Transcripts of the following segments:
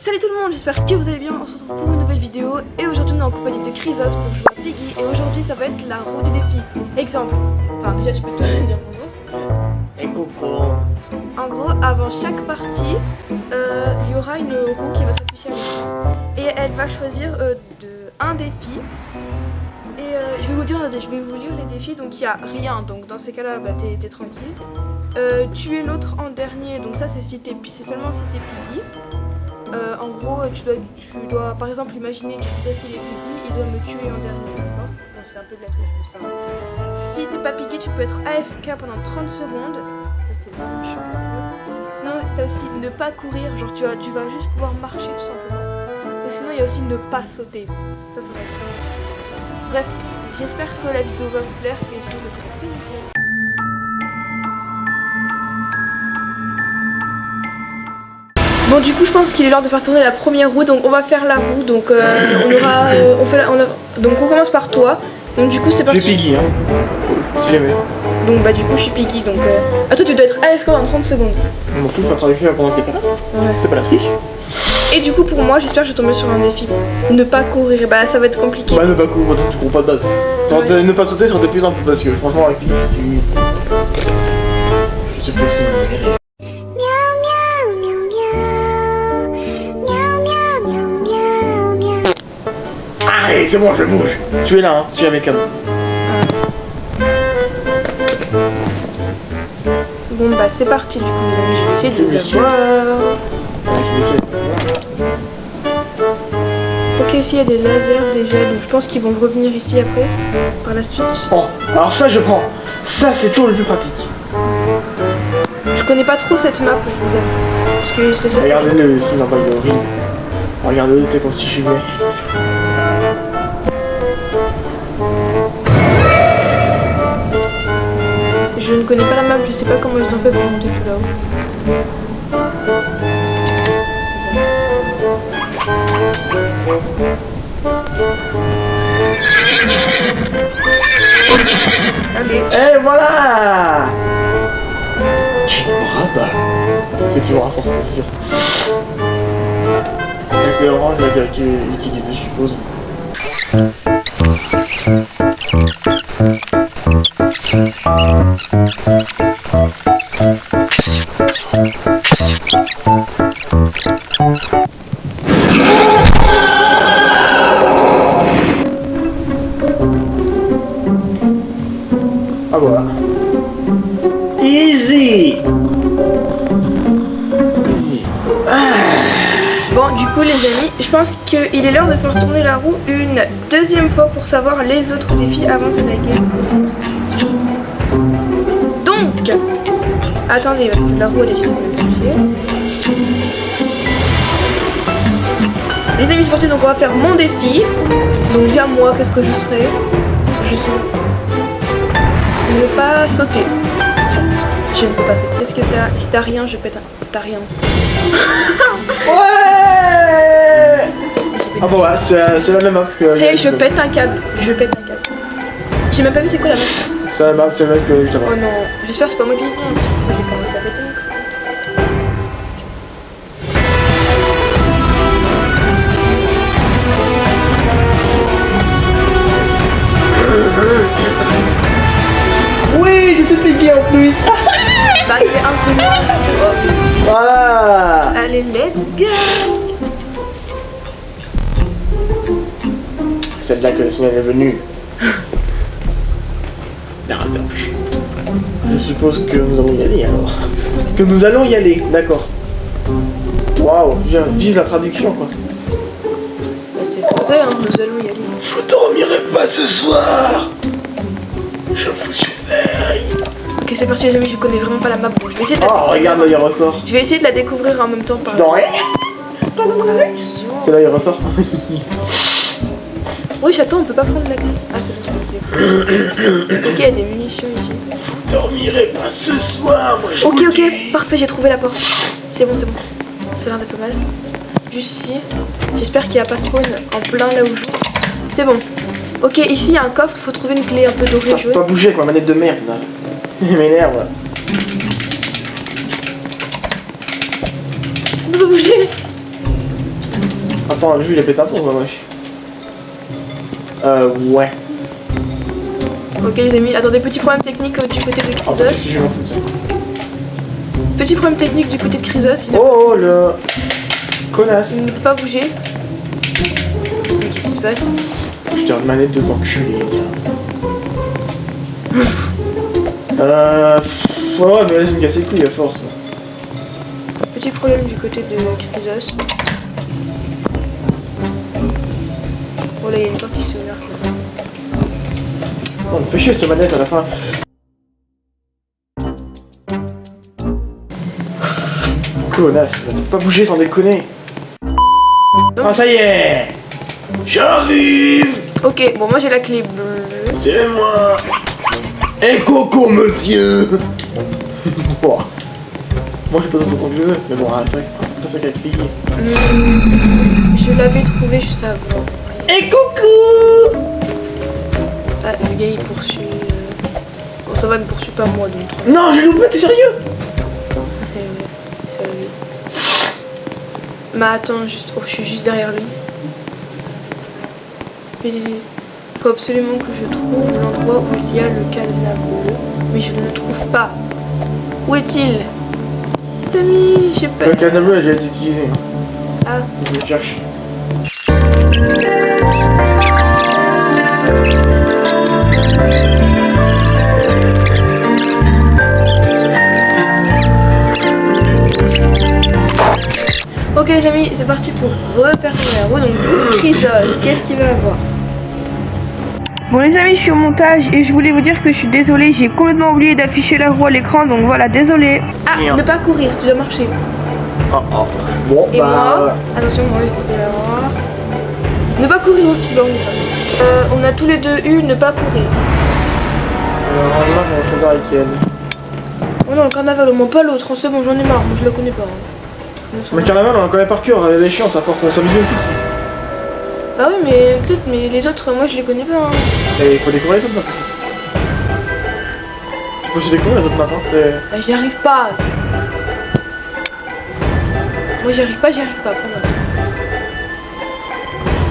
Salut tout le monde, j'espère que vous allez bien, on se retrouve pour une nouvelle vidéo. Et aujourd'hui on est en compagnie de Chrysos pour jouer à Piggy. Et aujourd'hui ça va être la roue des défis. Exemple, enfin déjà je peux te dire bonjour. Et coucou. En gros, avant chaque partie, il y aura une roue qui va s'afficher à l'écran. Et elle va choisir un défi. Et je vais vous lire les défis, donc il n'y a rien, donc dans ces cas-là, bah, t'es tranquille. Tuer l'autre en dernier, donc ça c'est seulement si t'es Piggy. En gros, tu dois par exemple imaginer que Chrysos il est Piggy, il doit me tuer en dernier, d'accord? Bon, c'est un peu de la triche, mais c'est pas grave. Si t'es pas Piggy, tu peux être AFK pendant 30 secondes. Ça c'est vraiment chiant. Sinon, t'as aussi ne pas courir, genre tu vas juste pouvoir marcher tout simplement. Et sinon, il y a aussi ne pas sauter. Ça va être vraiment... Bref, j'espère que la vidéo va vous plaire et sinon, c'est parti. Bon, du coup je pense qu'il est l'heure de faire tourner la première roue, donc on va faire la roue, donc donc on commence par toi, donc du coup c'est parti. Je suis Piggy, hein, si jamais. Donc bah du coup je suis Piggy, donc toi tu dois être AFK pendant 30 secondes. On m'en fout de faire travailler pendant que t'es pas là. Ouais. C'est pas la triche. Et du coup pour moi j'espère que je vais tomber sur un défi. Ne pas courir, bah ça va être compliqué. Bah ne pas courir, tu cours pas de base. Ouais. Ne pas sauter, ça aurait été plus simple parce que franchement avec Piggy je sais plus ce que Allez, c'est bon, je bouge. Tu es là, hein, si jamais comme. Bon bah c'est parti du coup, je vais essayer de les avoir. Ok, ici il y a des lasers déjà, donc je pense qu'ils vont revenir ici après, par la suite. Oh, alors ça je prends. Ça c'est toujours le plus pratique. Je connais pas trop cette map, je vous avoue. Parce que c'est ça. Regardez le skin en bas, il est horrible. Regardez-le, t'es constitué. Je ne connais pas la map, je sais pas comment ils ont fait pour monter tout là-haut. Allez. Et voilà. Tu me rabats. C'est toujours à force, c'est sûr. Avec le orange, il a été utilisé, je suppose. Ah voilà. Easy. Bon, du coup les amis, je pense qu'il est l'heure de faire tourner la roue une deuxième fois pour savoir les autres défis avant que la game. Donc, attendez, parce que la roue a décidé de me toucher. Les amis, c'est parti, donc on va faire mon défi. Donc déjà moi, qu'est-ce que je serai? Je sais. Ne pas sauter. Je ne peux pas sauter. Est-ce que si t'as rien, je pète un... T'as rien. Ouais. Ah bon, ouais, c'est la même map que... Ça y est, je pète un câble. Je pète un câble. J'ai même pas vu c'est quoi la map. C'est la map, c'est la même que juste avant. Oh non, j'espère que c'est pas moi qui viens. Je vais commencer à péter. Oui, je suis Piggy en plus. Bah c'est un peu moins. Voilà. Allez, let's go. C'est là que le signal est venu. Merde. Je suppose que nous allons y aller alors. Que nous allons y aller, d'accord. Waouh, je viens vivre la traduction quoi. Bah c'est français, hein, nous allons y aller. Vous dormirez pas ce soir. Je vous surveille. Ok, c'est parti les amis, je connais vraiment pas la map. Bon, je vais essayer de la... Oh, regarde là, il ressort. Je vais essayer de la découvrir en même temps par... Non, c'est là, il ressort. Oui, chaton, on peut pas prendre la clé. Ah, c'est bon, c'est bon. Ok, il y a des munitions ici. Vous dormirez pas ce soir, moi je Ok, vous ok, dis. parfait, j'ai trouvé la porte. C'est bon, c'est bon. Ça a l'air d'être pas mal. Juste ici. J'espère qu'il n'y a pas spawn en plein là où je joue. C'est bon. Ok, ici il y a un coffre, il faut trouver une clé un peu dorée. Je peux pas bouger avec ma manette de merde là. Il m'énerve. On peut pas bouger. Attends, le jeu il a pété un plomb, wesh. Ouais. Ok les amis, attendez, petit problème technique du côté de Ah, Chrysos. si je m'en fous. Petit problème technique du côté de Chrysos, Oh, le... Connasse. il ne peut pas bouger. Mais qu'est-ce qui se passe? Putain de manette de l'enculé, les gars. Ouais, mais laisse me casser les couilles à force. Petit problème du côté de Chrysos. Oh là, il y a une porte qui s'ouvre. On me fait chier cette manette à la fin. Connasse, on ne peut pas bouger sans déconner. Ah ça y est, j'arrive. Ok, bon moi j'ai la clé bleue. C'est moi. Et coco monsieur. Oh. Moi j'ai pas besoin de ton vieux, mais bon, c'est vrai que c'est ça qu'a crié. Je l'avais trouvé juste avant. Et coucou. Ah, le gars il poursuit. Bon, ça va, il me poursuit pas moi donc. Non, j'ai loupé, t'es sérieux? Mais attends, juste... oh, je suis juste derrière lui. Il faut absolument que je trouve l'endroit où il y a le cadenas bleu. Mais je ne le trouve pas. Où est-il? Samy, j'ai pas... Le cadenas bleu a déjà été utilisé. Ah, Je le cherche. ok les amis, c'est parti pour refaire la roue. Donc Chrysos, qu'est-ce qu'il va avoir? Bon les amis, je suis au montage et je voulais vous dire que je suis désolée, j'ai complètement oublié d'afficher la roue à l'écran, donc voilà, désolé. Ah, Merde. ne pas courir, tu dois marcher. Oh oh. Bon, Et moi, attention, moi, qu'est-ce qu'il va y avoir? Ne pas courir aussi long. On a tous les deux eu ne pas courir. Alors là, on va choisir avec elle. Oh non, le carnaval, au moins pas l'autre, c'est bon, j'en ai marre, moi je la connais pas. Hein. Mais carnaval, on la connaît par cœur, elle est chiante à force, on s'amuse aussi. Bah oui, mais peut-être, mais les autres, moi je les connais pas. Hein. Et il faut découvrir les autres maps. Tu peux aussi découvrir les autres maps, hein, c'est... Bah j'y arrive pas. Moi j'y arrive pas, pardon.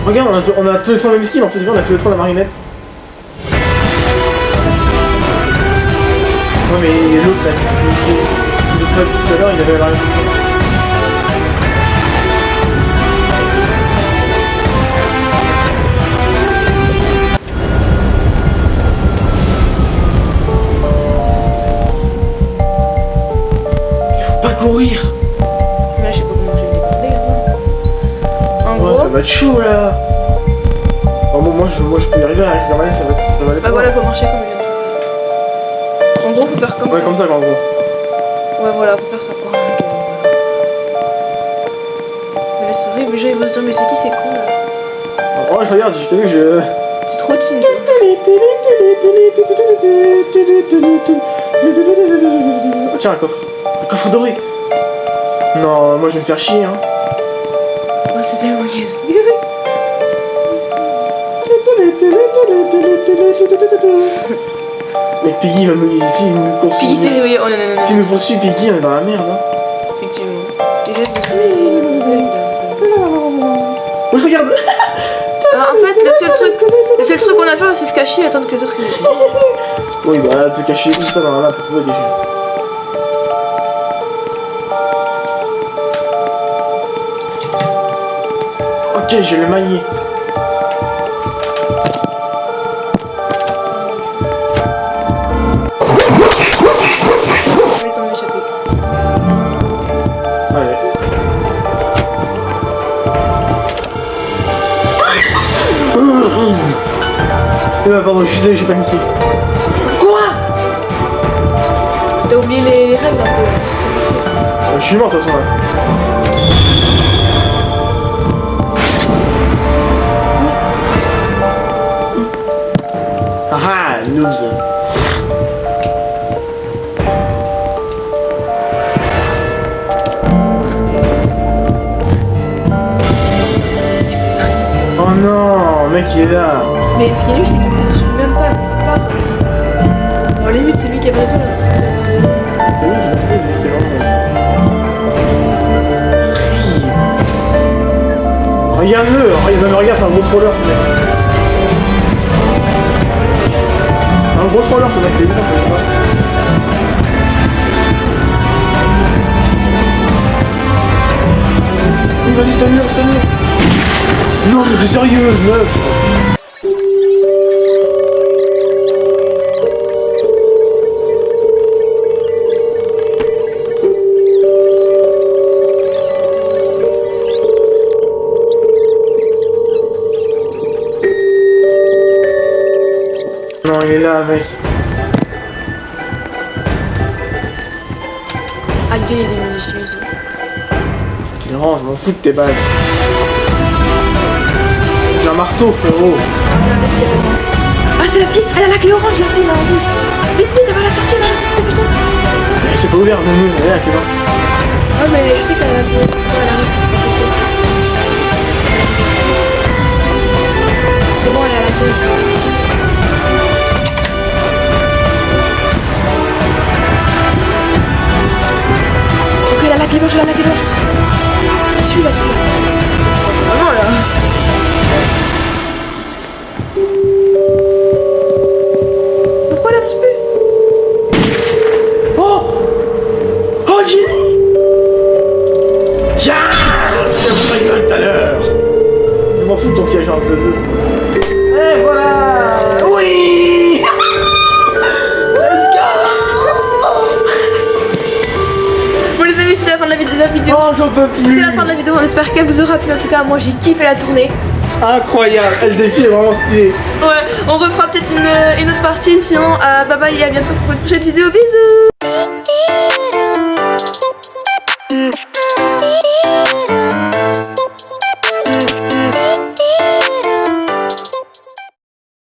Regarde, on a tous les trois la même skin, en plus, on a tous les trois la marionnette. Ouais, mais l'autre, là, tout à l'heure, il avait la marionnette. Pas courir. Mais là je sais pas comment je vais me déborder. Hein. En Ouais, gros, ça va être chaud là. Oh, bon, moi je peux y arriver avec la manette, ça va aller. bah voilà, faut marcher comme il vient. En gros, faut faire comme Ouais, ça. comme ça, quoi, en gros. Ouais, voilà, faut faire ça. Oh, ok. Mais là c'est vrai, les gens ils vont se dire, mais c'est qui, c'est con là? Oh, je regarde, t'as vu, je... C'est trop team toi. Oh, tiens, un coffre. Un coffre doré. Non, moi je vais me faire chier, hein. Oh, c'est tellement yes. Mais Piggy va nous... S'il nous poursuit... Piggy s'est réveillé, oh non non non. S'il nous poursuit, Piggy, on est dans la merde, hein. Effectivement. Et là, Oh, je regarde. ah, en fait, le seul truc qu'on a à faire, c'est se cacher et attendre que les autres ils viennent. Oui, bah, te cacher tout ça dans la map, pour trouver déjà. Ok, je l'ai maillé. Je vais t'en échapper. Allez. Pardon, je suis désolé, j'ai paniqué. Quoi? T'as oublié les règles un peu. Là, Je suis mort de toute façon là. Ah ah, noobs. Oh non, mec il est là. mais ce qui est nul, c'est qu'il ne suit même pas. Bon, limite, c'est lui qui a besoin là. C'est lui qui l'a fait, lui qui est vraiment... Regarde-le. Non mais regarde, c'est un gros troller ce mec. Un gros troller ce mec, c'est bien ça. Oui, vas-y, je t'annule. Non mais c'est sérieux, meuf. Non, il est là, mec. Ah, il est minutieuse. Il range, je m'en fous de tes balles. J'ai un marteau, frérot. Ah, c'est la fille. Elle a la clé orange, la fille, là, en rouge. Vite, vite, elle va la sortir, putain. Mais c'est pas ouvert, non, elle est là, tu vois. Ah, mais je sais qu'elle a la clé. Ouais, elle arrive. C'est bon, elle a la clé. Ok, elle a la clé blanche, Suis-la. Vraiment, là. Pourquoi elle avance plus? Oh, Jenny. Tiens, j'ai vu ta gueule tout à l'heure. Je m'en fous de ton piège en zeu. Et voilà. Oui. Let's go. Bon les amis, c'est la fin de la vidéo. Oh, j'en peux plus. C'est la fin de la vidéo, on espère qu'elle vous aura plu. En tout cas, moi j'ai kiffé la tournée. Incroyable, le défi est vraiment stylé. Ouais, on refera peut-être une autre partie. Sinon, bye bye et à bientôt pour une prochaine vidéo. Bisous.